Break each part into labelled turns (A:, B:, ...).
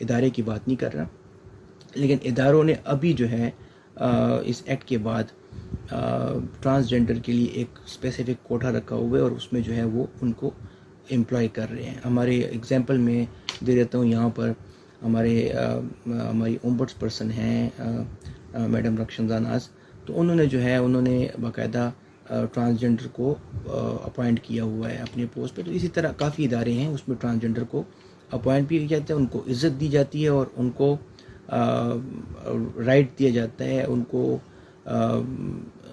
A: ادارے کی بات نہیں کر رہا، لیکن اداروں نے ابھی جو ہے اس ایکٹ کے بعد ٹرانسجینڈر کے لیے ایک اسپیسیفک کوٹا رکھا ہوا ہے اور اس میں جو ہے وہ ان کو امپلائی کر رہے ہیں. ہمارے اگزامپل میں دے دیتا ہوں یہاں پر. ہماری اومبڈس پرسن ہیں میڈم رکشنزا ناز، تو انہوں نے باقاعدہ ٹرانسجینڈر کو اپوائنٹ کیا ہوا ہے اپنے پوسٹ پہ. تو اسی طرح کافی ادارے ہیں اس میں ٹرانسجینڈر کو اپوائنٹ بھی کیا جاتا ہے، ان کو عزت دی جاتی ہے اور ان کو رائٹ دیا جاتا ہے، ان کو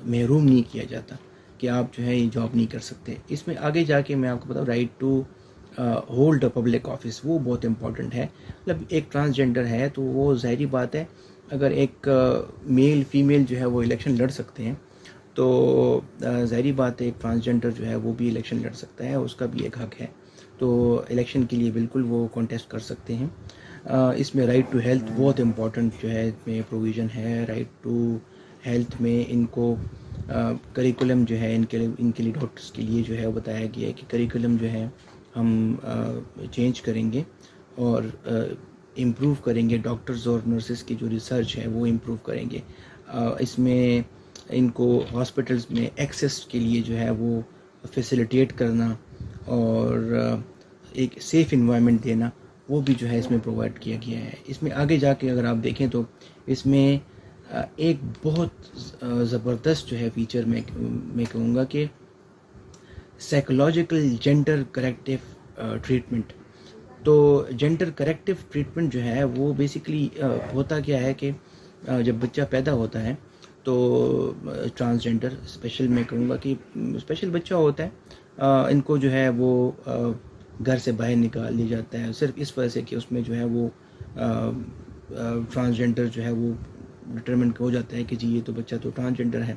A: محروم نہیں کیا جاتا کہ آپ جو ہے یہ جاب نہیں کر سکتے. اس میں آگے جا کے میں آپ کو بتاؤں right to hold a public office, وہ بہت امپورٹنٹ ہے. مطلب ایک ٹرانسجینڈر ہے تو وہ ظاہری بات ہے، اگر ایک میل فیمیل جو ہے وہ الیکشن لڑ سکتے ہیں تو ظاہری بات ہے ایک ٹرانسجینڈر جو ہے وہ بھی الیکشن لڑ سکتا ہے، اس کا بھی ایک حق ہے. تو الیکشن کے لیے بالکل وہ کانٹیسٹ کر سکتے ہیں. اس میں رائٹ ٹو ہیلتھ بہت امپورٹنٹ جو ہے اس میں پروویژن ہے. رائٹ ٹو ہیلتھ میں ان کو کریکولم جو ہے ان کے لیے ڈاکٹرس کے لیے جو ہے وہ بتایا گیا ہے کہ کریکولم جو ہے ہم چینج کریں گے اور امپروو کریں گے. ڈاکٹرز اور نرسز کی جو ریسرچ ہے وہ امپروو کریں گے. اس میں ان کو ہاسپٹلز میں ایکسیس کے لیے جو ہے وہ فیسیلیٹیٹ کرنا اور ایک سیف انوائرمنٹ دینا وہ بھی جو ہے اس میں پرووائڈ کیا گیا ہے. اس میں آگے جا کے اگر آپ دیکھیں تو اس میں ایک بہت زبردست جو ہے فیچر میں کہوں گا کہ سائیکولوجیکل جینڈر کریکٹیو ٹریٹمنٹ. تو جینڈر کریکٹیو ٹریٹمنٹ جو ہے وہ بیسیکلی ہوتا کیا ہے کہ جب بچہ پیدا ہوتا ہے تو ٹرانسجینڈر اسپیشل میں کہوں گا کہ اسپیشل بچہ ہوتا ہے، ان کو جو ہے وہ گھر سے باہر نکال لیا جاتا ہے صرف اس وجہ سے کہ اس میں جو ہے وہ ٹرانسجینڈر جو ہے وہ ڈٹرمنٹ ہو جاتا ہے کہ جی یہ تو بچہ تو ٹرانسجینڈر ہے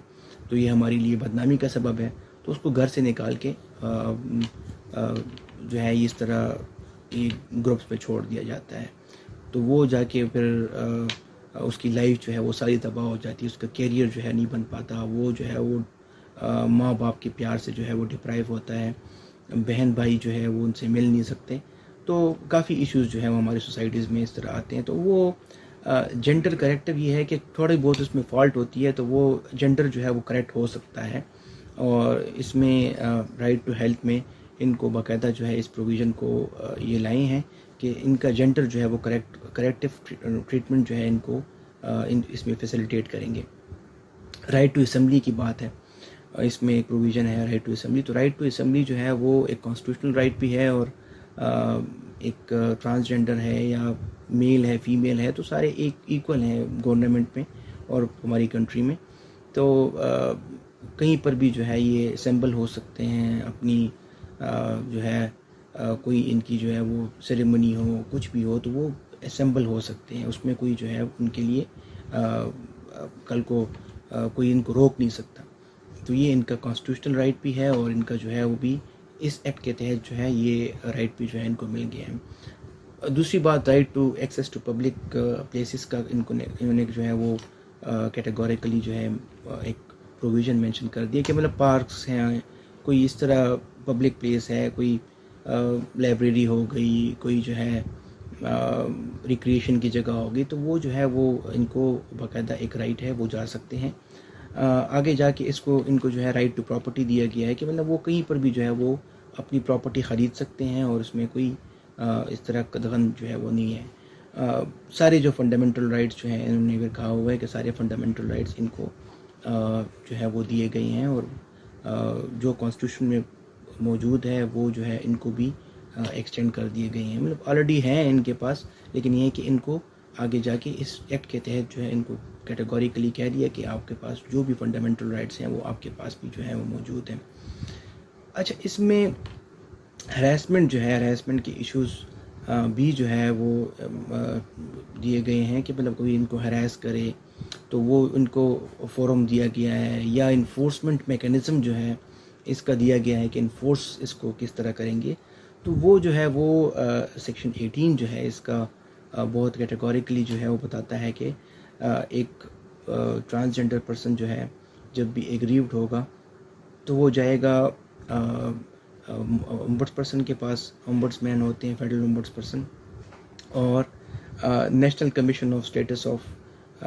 A: تو یہ ہمارے لیے بدنامی کا سبب ہے. تو اس کو گھر سے نکال کے جو ہے اس طرح گروپس پہ چھوڑ دیا جاتا ہے. تو وہ جا کے پھر اس کی لائف جو ہے وہ ساری تباہ ہو جاتی ہے، اس کا کیریئر جو ہے نہیں بن پاتا، وہ جو ہے وہ ماں باپ کے پیار سے جو ہے وہ ڈپرائیو ہوتا ہے، بہن بھائی جو ہے وہ ان سے مل نہیں سکتے. تو کافی ایشوز جو ہیں وہ ہماری سوسائٹیز میں اس طرح آتے ہیں. تو وہ جینڈر کریکٹیو یہ ہے کہ تھوڑی بہت اس میں فالٹ ہوتی ہے تو وہ جینڈر جو ہے وہ کریکٹ ہو سکتا ہے. اور اس میں رائٹ ٹو ہیلتھ میں ان کو باقاعدہ جو ہے اس پروویژن کو یہ لائے ہیں کہ ان کا جینڈر جو ہے وہ کریکٹیو ٹریٹمنٹ جو ہے ان کو اس میں فیسیلیٹیٹ کریں گے. رائٹ ٹو اسمبلی کی بات ہے، اس میں ایک پروویژن ہے رائٹ ٹو اسمبلی. تو رائٹ ٹو اسمبلی جو ہے وہ ایک کانسٹیٹیوشنل رائٹ بھی ہے اور ایک ٹرانسجینڈر ہے یا میل ہے فیمیل ہے تو سارے ایک ایکول ہیں گورنمنٹ میں اور ہماری کنٹری میں. تو کہیں پر بھی جو ہے یہ اسمبل ہو سکتے ہیں، اپنی جو ہے کوئی ان کی جو ہے وہ سیریمنی ہو کچھ بھی ہو تو وہ اسمبل ہو سکتے ہیں. اس میں کوئی جو ہے ان کے لیے کل کو کوئی ان کو روک نہیں سکتا. تو یہ ان کا کانسٹیٹیوشنل رائٹ بھی ہے اور ان کا جو ہے وہ بھی اس ایکٹ کے تحت جو ہے یہ رائٹ بھی جو ہے ان کو مل گیا ہے. دوسری بات right to access to public places کا انہوں نے جو ہے وہ کیٹیگوریکلی جو ہے ایک پروویژن مینشن کر دیا کہ مطلب پارکس ہیں، کوئی اس طرح پبلک پلیس ہے، کوئی لائبریری ہو گئی، کوئی جو ہے ریکریشن کی جگہ ہوگی تو وہ جو ہے وہ ان کو باقاعدہ ایک رائٹ ہے وہ جا سکتے ہیں. آگے جا کے ان کو جو ہے رائٹ ٹو پراپرٹی دیا گیا ہے کہ مطلب وہ کہیں پر بھی جو ہے وہ اپنی پراپرٹی خرید سکتے ہیں اور اس میں کوئی اس طرح قدغن جو ہے وہ نہیں ہے. سارے جو فنڈامنٹل رائٹس جو ہیں انہوں نے بھی کہا ہوا ہے کہ سارے فنڈامنٹل رائٹس ان کو جو ہے وہ دیے گئے ہیں اور جو کانسٹیٹیوشن میں موجود ہے وہ جو ہے ان کو بھی ایکسٹینڈ کر دیے گئے ہیں. مطلب آلریڈی ہیں ان کے پاس، لیکن یہ ہے کہ ان کو آگے جا کے اس ایکٹ کے تحت جو ہے ان کو کیٹیگوریکلی کہہ دیا کہ آپ کے پاس جو بھی فنڈامنٹل رائٹس ہیں وہ آپ کے پاس بھی جو ہے وہ موجود ہیں. اچھا، اس میں ہراسمنٹ جو ہے ہراسمنٹ کے ایشوز بھی جو ہے وہ دیے گئے ہیں کہ مطلب کوئی ان کو ہراس کرے تو وہ ان کو فورم دیا گیا ہے یا انفورسمنٹ میکینزم جو ہے اس کا دیا گیا ہے کہ انفورس اس کو کس طرح کریں گے. تو وہ جو ہے وہ سیکشن 18 جو ہے اس کا بہت کیٹیگوریکلی جو ہے وہ بتاتا ہے کہ ایک ٹرانسجینڈر پرسن جو ہے جب بھی ایگریوڈ ہوگا تو وہ جائے گا امبڈس پرسن کے پاس. امبڈس مین ہوتے ہیں فیڈرل امبڈس پرسن، اور national commission of status of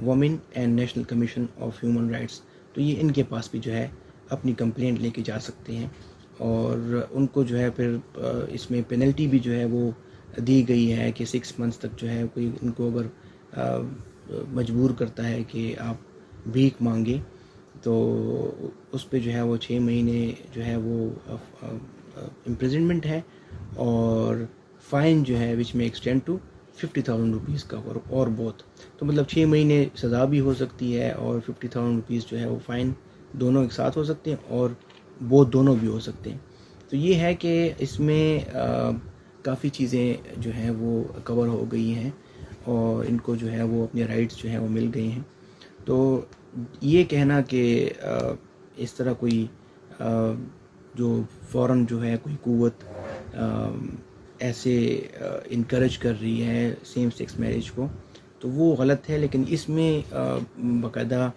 A: women and national commission of human rights. تو یہ ان کے پاس بھی جو ہے اپنی کمپلینٹ لے کے جا سکتے ہیں, اور ان کو جو ہے پھر اس میں پینلٹی بھی جو ہے وہ دی گئی ہے کہ 6 months تک جو ہے کوئی ان کو اگر مجبور کرتا ہے کہ آپ بھیک مانگے تو اس پہ جو ہے وہ 6 مہینے جو ہے وہ امپریزنمنٹ ہے, اور فائن جو ہے وچ میں ایکسٹینڈ ٹو 50,000 روپیز کا, اور بہت تو مطلب 6 مہینے سزا بھی ہو سکتی ہے اور 50,000 روپیز جو ہے وہ فائن دونوں ایک ساتھ ہو سکتے ہیں, اور بہت دونوں بھی ہو سکتے ہیں. تو یہ ہے کہ اس میں کافی چیزیں جو ہیں وہ کور ہو گئی ہیں, اور ان کو جو ہے وہ اپنے رائٹس جو ہیں وہ مل گئے ہیں. تو یہ کہنا کہ اس طرح کوئی جو فوراً جو ہے کوئی قوت ایسے انکریج کر رہی ہے سیم سیکس میرج کو, تو وہ غلط ہے. لیکن اس میں باقاعدہ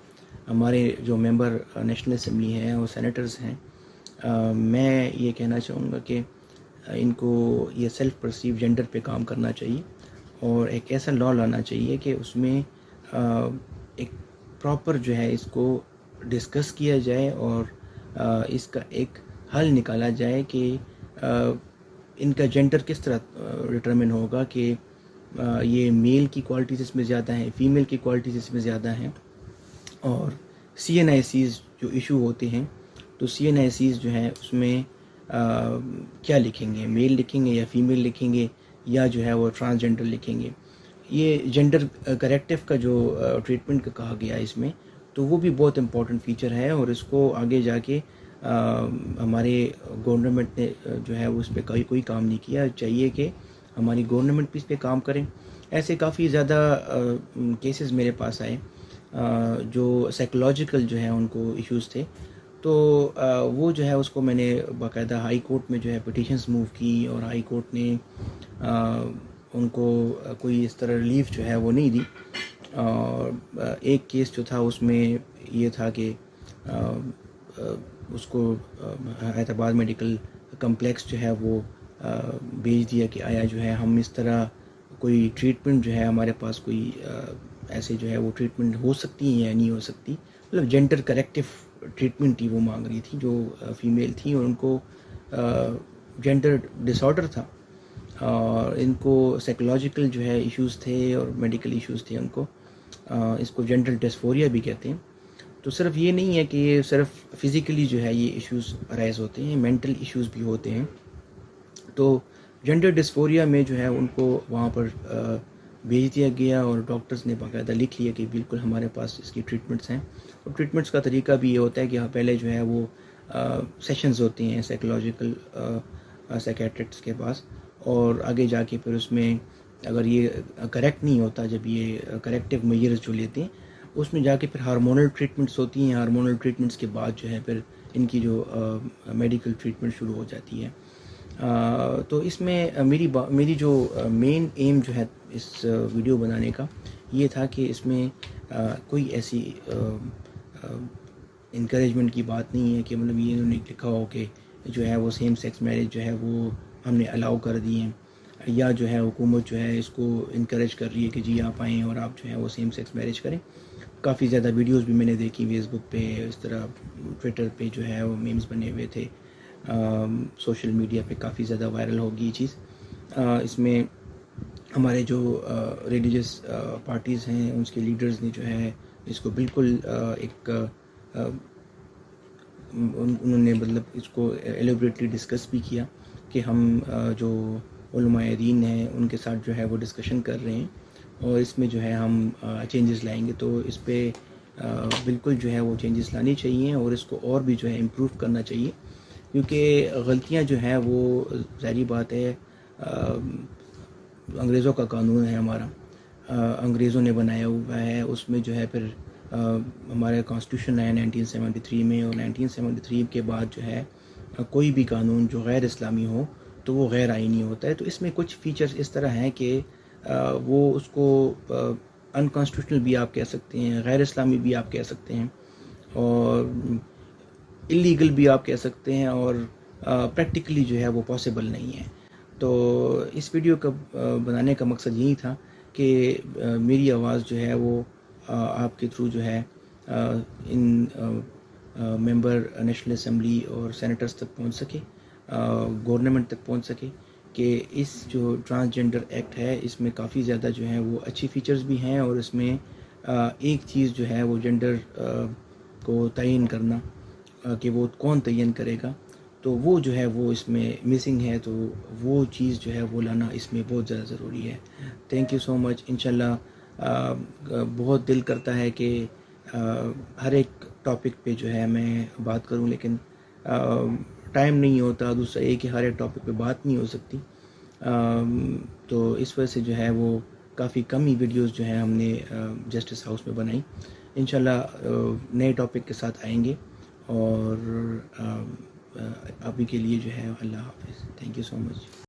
A: ہمارے جو ممبر نیشنل اسمبلی ہیں اور سینیٹرز ہیں, میں یہ کہنا چاہوں گا کہ ان کو یہ سیلف پرسیو جینڈر پہ کام کرنا چاہیے, اور ایک ایسا لا لانا چاہیے کہ اس میں ایک پراپر جو ہے اس کو ڈسکس کیا جائے, اور اس کا ایک حل نکالا جائے کہ ان کا جینڈر کس طرح ڈٹرمن ہوگا, کہ یہ میل کی کوالٹیز اس میں زیادہ ہیں, فیمیل کی کوالٹیز اس میں زیادہ ہیں. اور سی این آئی سیز جو ایشو ہوتے ہیں, تو سی این آئی سیز جو ہیں اس میں کیا لکھیں گے, میل لکھیں گے یا فیمیل لکھیں گے, یا جو ہے وہ ٹرانسجینڈر لکھیں گے. یہ جینڈر کریکٹیو کا جو ٹریٹمنٹ کا کہا گیا اس میں, تو وہ بھی بہت امپورٹنٹ فیچر ہے, اور اس کو آگے جا کے ہمارے گورنمنٹ نے جو ہے وہ اس پہ کوئی کام نہیں کیا. چاہیے کہ ہماری گورنمنٹ بھی اس پہ کام کریں. ایسے کافی زیادہ کیسز میرے پاس آئے جو سائیکولوجیکل جو ہے ان کو ایشوز تھے, تو وہ جو ہے اس کو میں نے باقاعدہ ہائی کورٹ میں جو ہے پٹیشنز موو کی, اور ہائی کورٹ نے ان کو کوئی اس طرح ریلیف جو ہے وہ نہیں دی. اور ایک کیس جو تھا اس میں یہ تھا کہ اس کو حیدر آباد میڈیکل کمپلیکس جو ہے وہ بھیج دیا کہ آیا جو ہے ہم اس طرح کوئی ٹریٹمنٹ جو ہے ہمارے پاس کوئی ایسے جو ہے وہ ٹریٹمنٹ ہو سکتی ہیں یا نہیں ہو سکتی. مطلب جینڈر کریکٹیو ٹریٹمنٹ ہی وہ مانگ رہی تھی جو فیمیل تھیں, اور ان کو جینڈر ڈس آرڈر تھا, اور ان کو سائیکولوجیکل جو ہے ایشوز تھے اور میڈیکل ایشوز تھے. ان کو اس کو جینڈر ڈسفوریا بھی کہتے ہیں. تو صرف یہ نہیں ہے کہ یہ صرف فزیکلی جو ہے یہ ایشوز رائز ہوتے ہیں, مینٹل ایشوز بھی ہوتے ہیں. تو جینڈر ڈسفوریا میں جو ہے ان کو وہاں پر بھیج دیا گیا, اور ڈاکٹرز نے باقاعدہ لکھ لیا کہ بالکل ہمارے پاس اس کی ٹریٹمنٹس ہیں. اور ٹریٹمنٹس کا طریقہ بھی یہ ہوتا ہے کہ پہلے جو ہے وہ سیشنز ہوتے ہیں سائیکولوجیکل سائیکیٹرسٹ کے پاس, اور آگے جا کے پھر اس میں اگر یہ کریکٹ نہیں ہوتا, جب یہ کریکٹیو میئرز جو لیتے ہیں اس میں جا کے پھر ہارمونل ٹریٹمنٹس ہوتی ہیں. ہارمونل ٹریٹمنٹس کے بعد جو ہے پھر ان کی جو میڈیکل ٹریٹمنٹ شروع ہو جاتی ہے. تو اس میں میری جو مین ایم جو ہے اس ویڈیو بنانے کا یہ تھا کہ اس میں کوئی ایسی انکریجمنٹ کی بات نہیں ہے کہ مطلب یہ انہوں نے لکھا ہو کہ جو ہے وہ سیم سیکس میرج جو ہے وہ ہم نے الاؤ کر دی ہیں, یا جو ہے حکومت جو ہے اس کو انکریج کر رہی ہے کہ جی آپ آئیں اور آپ جو ہے وہ سیم سیکس میرج کریں. کافی زیادہ ویڈیوز بھی میں نے دیکھی فیس بک پہ, اس طرح ٹویٹر پہ جو ہے وہ میمز بنے ہوئے تھے, سوشل میڈیا پہ کافی زیادہ وائرل ہوگی یہ چیز. اس میں ہمارے جو ریلیجس پارٹیز ہیں اس کے لیڈرز نے جو ہے اس کو بالکل ایک انہوں نے مطلب اس کو ایلیبریٹلی ڈسکس بھی کیا کہ ہم جو علماء دین ہیں ان کے ساتھ جو ہے وہ ڈسکشن کر رہے ہیں, اور اس میں جو ہے ہم چینجز لائیں گے. تو اس پہ بالکل جو ہے وہ چینجز لانی چاہیے, اور اس کو اور بھی جو ہے امپروو کرنا چاہیے, کیونکہ غلطیاں جو ہیں وہ ظاہری بات ہے انگریزوں کا قانون ہے ہمارا, انگریزوں نے بنایا ہوا ہے. اس میں جو ہے پھر ہمارا کانسٹیٹیوشن آیا 1973 میں, اور 1973 کے بعد جو ہے کوئی بھی قانون جو غیر اسلامی ہو تو وہ غیر آئینی ہوتا ہے. تو اس میں کچھ فیچرز اس طرح ہیں کہ وہ اس کو انکانسٹیٹیوشنل بھی آپ کہہ سکتے ہیں, غیر اسلامی بھی آپ کہہ سکتے ہیں, اور اللیگل بھی آپ کہہ سکتے ہیں, اور پریکٹیکلی جو ہے وہ پاسبل نہیں ہے. تو اس ویڈیو کا بنانے کا مقصد یہی تھا کہ میری آواز جو ہے وہ آپ کے تھرو جو ہے ان ممبر نیشنل اسمبلی اور سینیٹرز تک پہنچ سکے، گورنمنٹ تک پہنچ سکے کہ اس جو ٹرانسجنڈر ایکٹ ہے اس میں کافی زیادہ جو ہیں وہ اچھی فیچرز بھی ہیں، اور اس میں ایک چیز جو ہے وہ جنڈر کو تعین کرنا کہ وہ کون تعین کرے گا، تو وہ جو ہے وہ اس میں مسنگ ہے، تو وہ چیز جو ہے وہ لانا اس میں بہت زیادہ ضروری ہے۔ تھینک یو سو مچ۔ انشاءاللہ بہت دل کرتا ہے کہ ہر ایک ٹاپک پہ جو ہے میں بات کروں، لیکن ٹائم نہیں ہوتا، دوسرا یہ کہ ہر ایک ٹاپک پہ بات نہیں ہو سکتی، تو اس وجہ سے جو ہے وہ کافی کم ہی ویڈیوز جو ہیں ہم نے جسٹس ہاؤس میں بنائی۔ انشاءاللہ نئے ٹاپک کے ساتھ آئیں گے، اور ابھی کے لیے جو ہے اللہ حافظ۔ Thank you so much.